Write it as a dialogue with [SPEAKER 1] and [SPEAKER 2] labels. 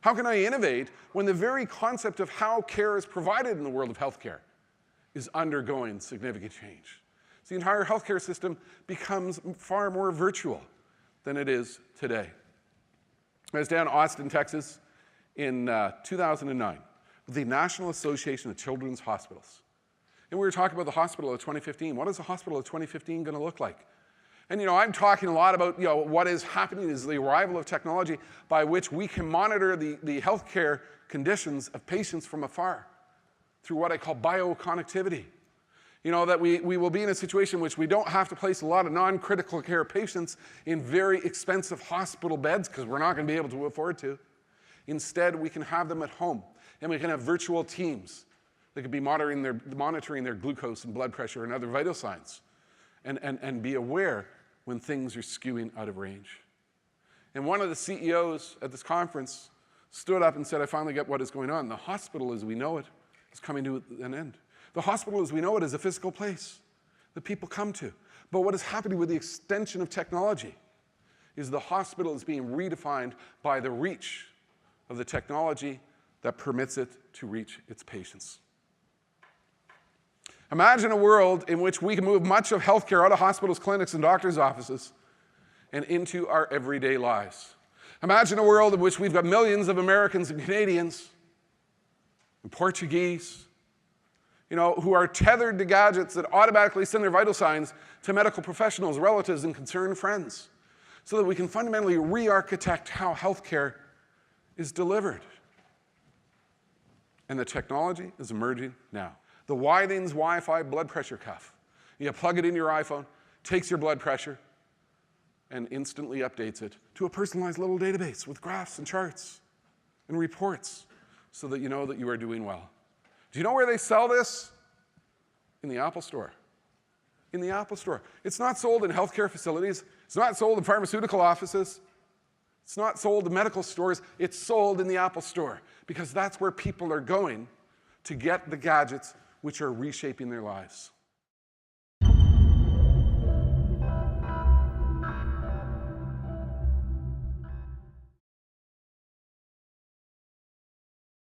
[SPEAKER 1] How can I innovate when the very concept of how care is provided in the world of healthcare is undergoing significant change? So the entire healthcare system becomes far more virtual than it is today. I was down in Austin, Texas in 2009 with the National Association of Children's Hospitals. And we were talking about the hospital of 2015. What is the hospital of 2015 going to look like? And I'm talking a lot about what is happening is the arrival of technology by which we can monitor the healthcare conditions of patients from afar through what I call bioconnectivity. That we will be in a situation in which we don't have to place a lot of non-critical care patients in very expensive hospital beds because we're not going to be able to afford to. Instead, we can have them at home, and we can have virtual teams that could be monitoring their glucose and blood pressure and other vital signs and be aware when things are skewing out of range. And one of the CEOs at this conference stood up and said, I finally get what is going on. The hospital as we know it is coming to an end. The hospital as we know it is a physical place that people come to. But what is happening with the extension of technology is the hospital is being redefined by the reach of the technology that permits it to reach its patients. Imagine a world in which we can move much of healthcare out of hospitals, clinics, and doctors' offices and into our everyday lives. Imagine a world in which we've got millions of Americans and Canadians and Portuguese, who are tethered to gadgets that automatically send their vital signs to medical professionals, relatives, and concerned friends, so that we can fundamentally re-architect how healthcare is delivered. And the technology is emerging now. The Withings Wi-Fi blood pressure cuff. You plug it in your iPhone, takes your blood pressure, and instantly updates it to a personalized little database with graphs and charts and reports so that you know that you are doing well. Do you know where they sell this? In the Apple Store. In the Apple Store. It's not sold in healthcare facilities. It's not sold in pharmaceutical offices. It's not sold in medical stores. It's sold in the Apple Store because that's where people are going to get the gadgets which are reshaping their lives.